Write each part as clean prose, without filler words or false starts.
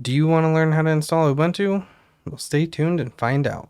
Do you want to learn how to install Ubuntu? Well, stay tuned and find out.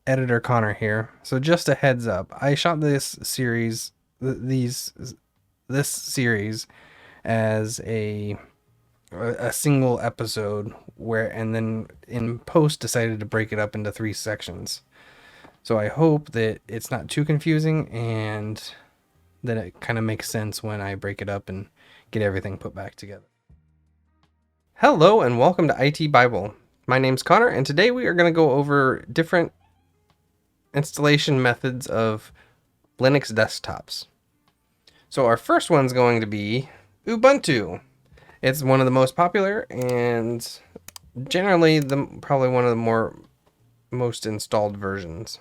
Editor Connor here. So just a heads up, I shot this series as a single episode and then in post decided to break it up into 3 sections. So I hope that it's not too confusing and that it kind of makes sense when I break it up and get everything put back together. Hello and welcome to IT Bible. My name's Connor and today we are going to go over different installation methods of Linux desktops. So our first one's going to be Ubuntu. It's one of the most popular and generally probably one of the most installed versions.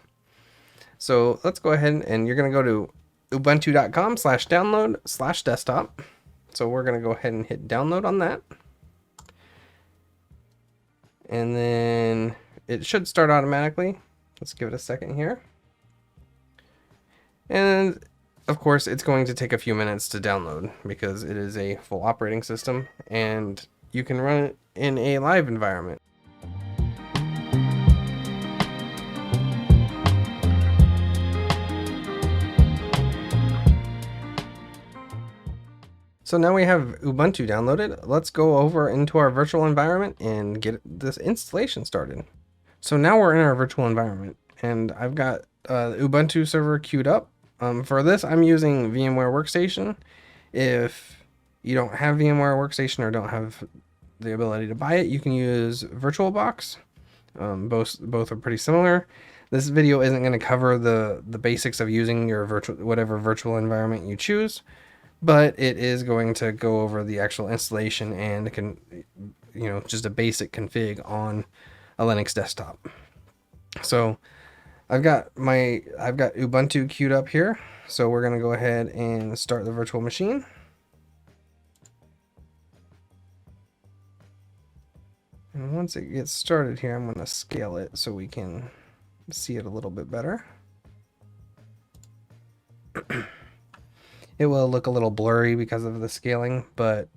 So let's go ahead and you're going to go to ubuntu.com/download/desktop. So we're going to go ahead and hit download on that. And then it should start automatically. Let's give it a second here. And of course, it's going to take a few minutes to download because it is a full operating system and you can run it in a live environment. So now we have Ubuntu downloaded. Let's go over into our virtual environment and get this installation started. So now we're in our virtual environment and I've got the Ubuntu server queued up. For this, I'm using VMware Workstation. If you don't have VMware Workstation or don't have the ability to buy it, you can use VirtualBox. Both are pretty similar. This video isn't going to cover the basics of using your whatever virtual environment you choose, but it is going to go over the actual installation and just a basic config on a Linux desktop. So I've got Ubuntu queued up here. So we're going to go ahead and start the virtual machine. And once it gets started here, I'm going to scale it so we can see it a little bit better. It will look a little blurry because of the scaling, but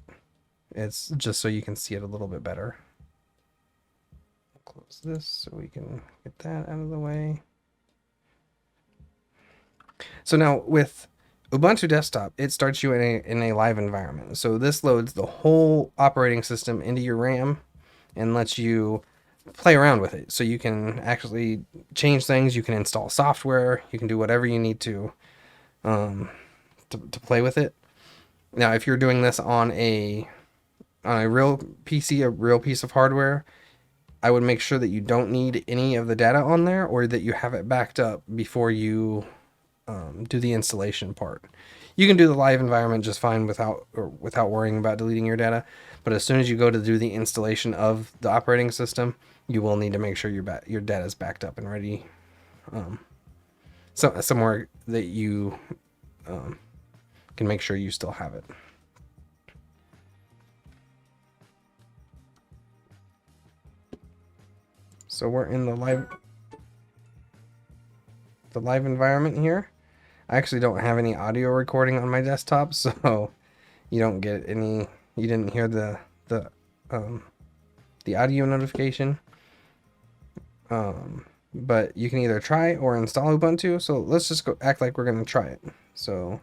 it's just so you can see it a little bit better. Close this so we can get that out of the way. So now with Ubuntu Desktop, it starts you in a live environment. So this loads the whole operating system into your RAM and lets you play around with it. So you can actually change things, you can install software, you can do whatever you need to play with it. Now, if you're doing this on a real PC, a real piece of hardware, I would make sure that you don't need any of the data on there or that you have it backed up before you do the installation part. You can do the live environment just fine without worrying about deleting your data, but as soon as you go to do the installation of the operating system, you will need to make sure your data is backed up and ready somewhere that you can make sure you still have it. So we're in the live environment here. I actually don't have any audio recording on my desktop, so you don't get any. You didn't hear the audio notification. But you can either try or install Ubuntu. So let's just go act like we're going to try it. So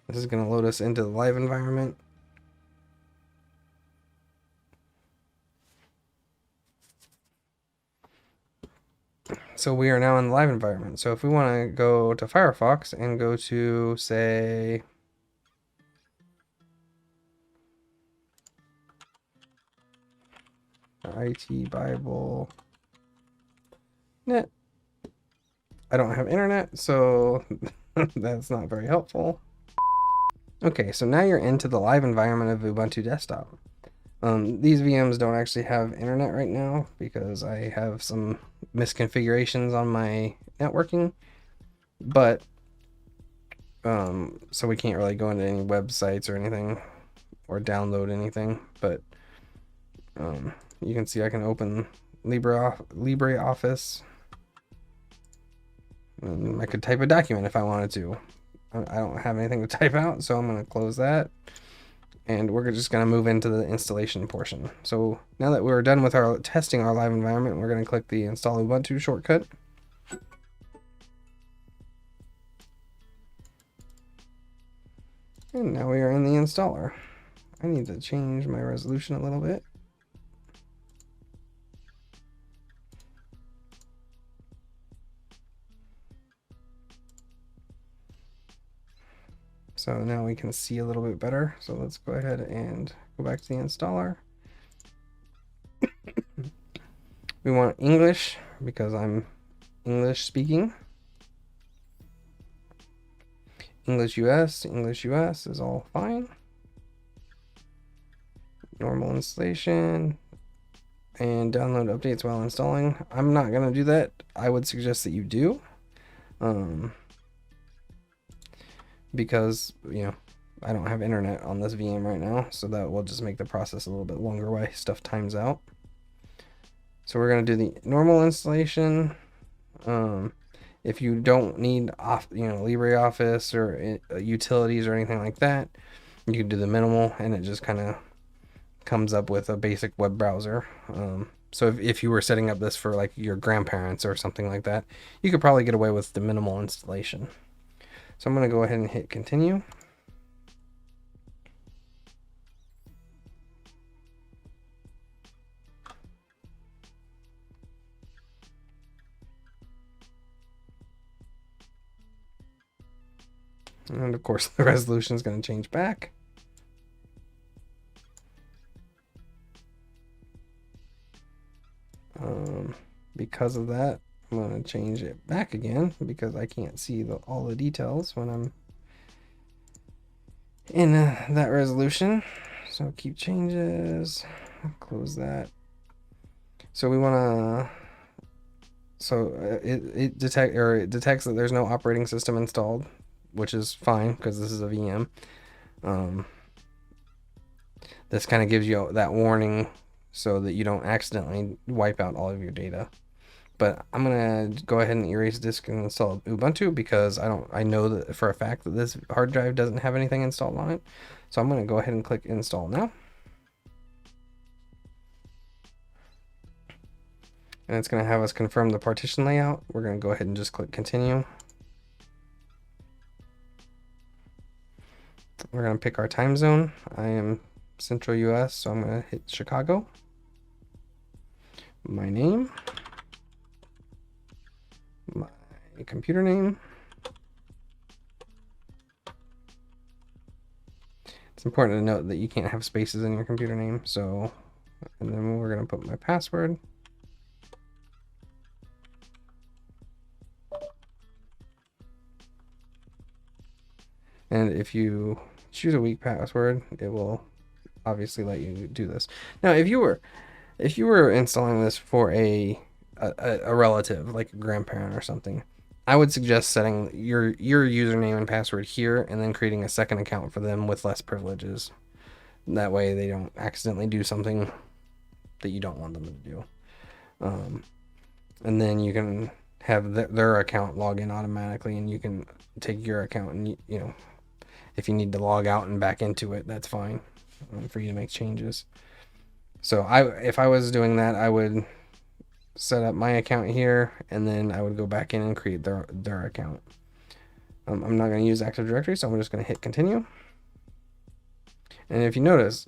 This is going to load us into the live environment. So we are now in the live environment. So if we want to go to Firefox and go to, say, IT Bible net. I don't have internet, so that's not very helpful. Okay, so now you're into the live environment of Ubuntu Desktop. These VMs don't actually have internet right now because I have some misconfigurations on my networking, but so we can't really go into any websites or anything or download anything, but you can see I can open LibreOffice. I could type a document if I wanted to. I don't have anything to type out, so I'm going to close that. And we're just going to move into the installation portion. So now that we're done with our testing our live environment, we're going to click the Install Ubuntu shortcut. And now we are in the installer. I need to change my resolution a little bit. So now we can see a little bit better. So let's go ahead and go back to the installer. We want English because I'm English speaking. English US is all fine. Normal installation and download updates while installing. I'm not gonna do that. I would suggest that you do. Because, you know, I don't have internet on this VM right now, so that will just make the process a little bit longer while stuff times out. So we're going to do the normal installation. If you don't need LibreOffice or utilities or anything like that, you can do the minimal, and it just kind of comes up with a basic web browser. So if you were setting up this for like your grandparents or something like that, you could probably get away with the minimal installation. So I'm going to go ahead and hit continue. And of course the resolution is going to change back. Because of that, I'm going to change it back again because I can't see all the details when I'm in that resolution. So keep changes, close that. So we want to, it detects that there's no operating system installed, which is fine because this is a VM. This kind of gives you that warning so that you don't accidentally wipe out all of your data. But I'm gonna go ahead and erase disk and install Ubuntu because I know that for a fact that this hard drive doesn't have anything installed on it. So I'm gonna go ahead and click install now. And it's gonna have us confirm the partition layout. We're gonna go ahead and just click continue. We're gonna pick our time zone. I am Central US, so I'm gonna hit Chicago. My name. My computer name. It's important to note that you can't have spaces in your computer name. So, and then we're going to put my password. And if you choose a weak password, it will obviously let you do this. Now, if you were installing this for a relative, like a grandparent or something, I would suggest setting your username and password here and then creating a second account for them with less privileges. That way they don't accidentally do something that you don't want them to do. And then you can have their account log in automatically, and you can take your account and, you know, if you need to log out and back into it, that's fine for you to make changes. So if I was doing that, I would set up my account here, and then I would go back in and create their account. I'm not going to use Active Directory, so I'm just going to hit continue. And if you notice,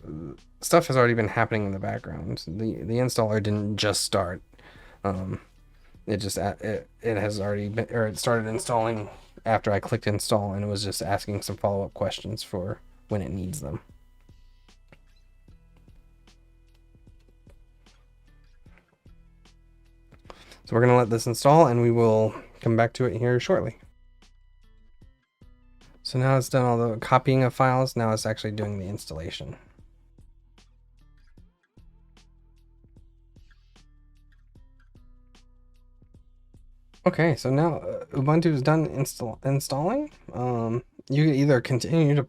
stuff has already been happening in the background. The installer didn't just start. It just it has already been, or it started installing after I clicked install, and it was just asking some follow-up questions for when it needs them. So we're going to let this install, and we will come back to it here shortly. So now it's done all the copying of files. Now it's actually doing the installation. Okay, so now Ubuntu is done installing. You can either continue to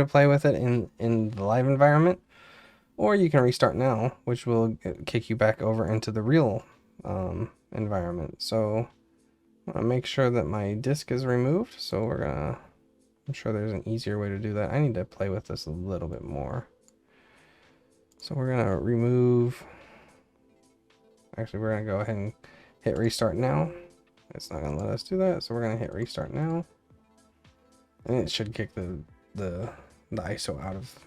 play with it in the live environment, or you can restart now, which will kick you back over into the real environment. So I'll make sure that my disk is removed. So I'm sure there's an easier way to do that. I need to play with this a little bit more. So we're gonna remove. Actually, we're gonna go ahead and hit restart now. It's not gonna let us do that, so we're gonna hit restart now, and it should kick the ISO out of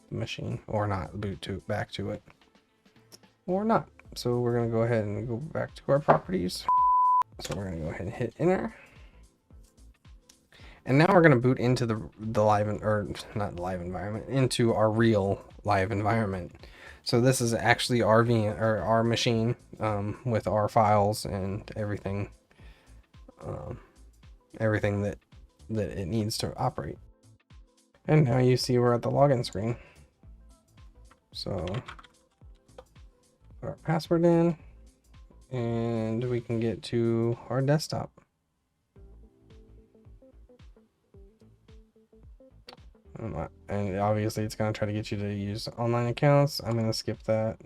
the machine, or not, back to it, or not. So we're gonna go ahead and go back to our properties. So we're gonna go ahead and hit enter, and now we're gonna boot into the live, or not the live environment, into our real live environment. So this is actually our our machine with our files and everything, everything that it needs to operate. And now you see we're at the login screen. So put our password in, and we can get to our desktop. And obviously it's going to try to get you to use online accounts. I'm going to skip that.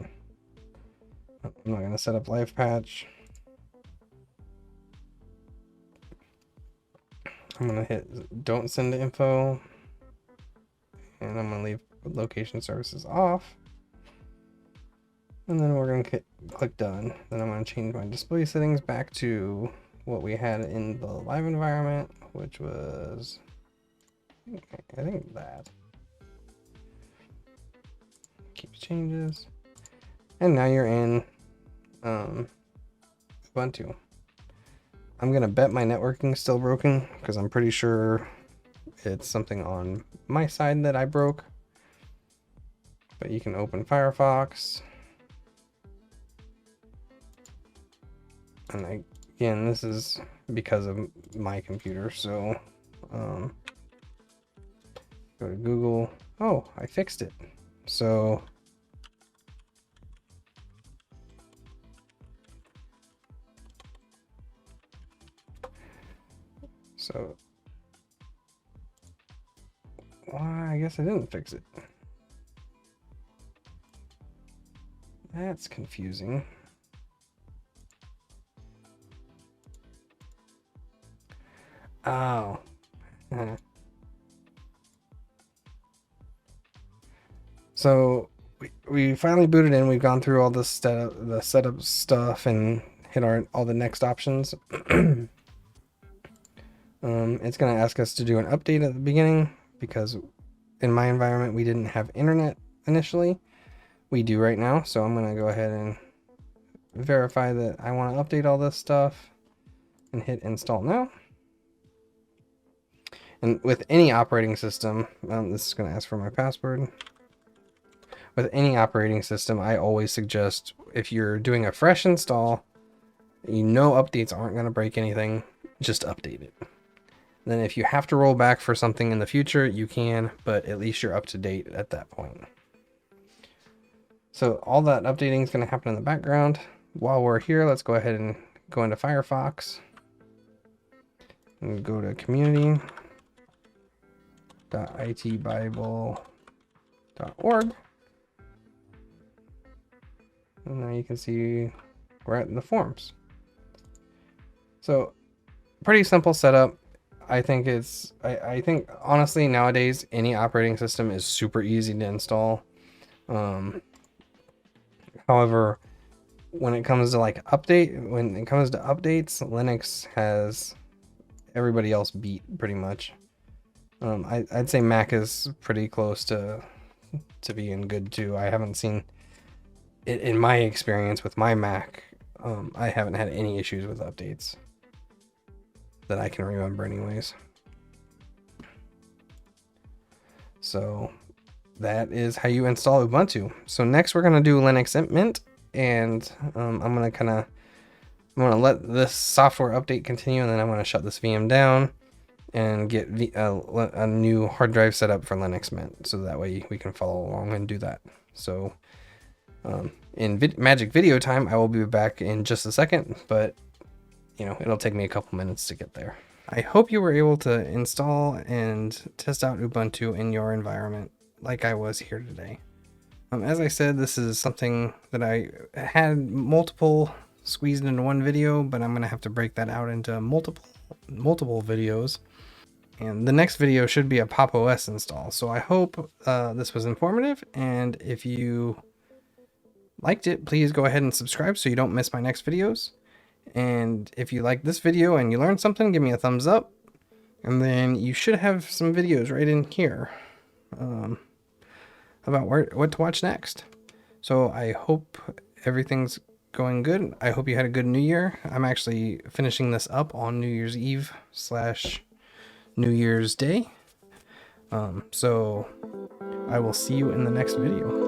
I'm not going to set up live patch. I'm going to hit don't send to info, and I'm going to leave location services off, and then we're going to click done. Then I'm going to change my display settings back to what we had in the live environment, which was, I think that. Keep changes. And now you're in Ubuntu. I'm gonna bet my networking's still broken, because I'm pretty sure it's something on my side that I broke. But you can open Firefox. And again, this is because of my computer, so go to Google. Oh, I fixed it. So why? I guess I didn't fix it. That's confusing. Oh. So we finally booted in. We've gone through all the setup stuff and hit all the next options. It's going to ask us to do an update at the beginning, because in my environment we didn't have internet initially. We do right now, so I'm going to go ahead and verify that I want to update all this stuff and hit install now. And with any operating system, this is going to ask for my password. With any operating system, I always suggest, if you're doing a fresh install, you know updates aren't going to break anything, just update it. Then if you have to roll back for something in the future, you can, but at least you're up to date at that point. So all that updating is going to happen in the background. While we're here, let's go ahead and go into Firefox and go to community.itbible.org. And now you can see we're at the forums. So pretty simple setup. I think I think honestly nowadays any operating system is super easy to install. However, when it comes to updates, Linux everybody else beat pretty much. I'd say Mac is pretty close to being good too. I haven't seen it in my experience with my Mac. I haven't had any issues with updates that I can remember anyways. So that is how you install Ubuntu. So next we're gonna do Linux Mint, and I'm gonna let this software update continue, and then I'm gonna shut this VM down and get a new hard drive set up for Linux Mint, so that way we can follow along and do that. So in magic video time, I will be back in just a second, but you know, it'll take me a couple minutes to get there. I hope you were able to install and test out Ubuntu in your environment like I was here today. As I said, this is something that I had multiple squeezed into one video, but I'm gonna have to break that out into multiple videos. And the next video should be a Pop! OS install. So I hope this was informative, and if you liked it, please go ahead and subscribe so you don't miss my next videos. And if you like this video and you learned something, give me a thumbs up. And then you should have some videos right in here about what to watch next. So I hope everything's going good. I hope you had a good New Year. I'm actually finishing this up on New Year's Eve / New Year's Day. So I will see you in the next video.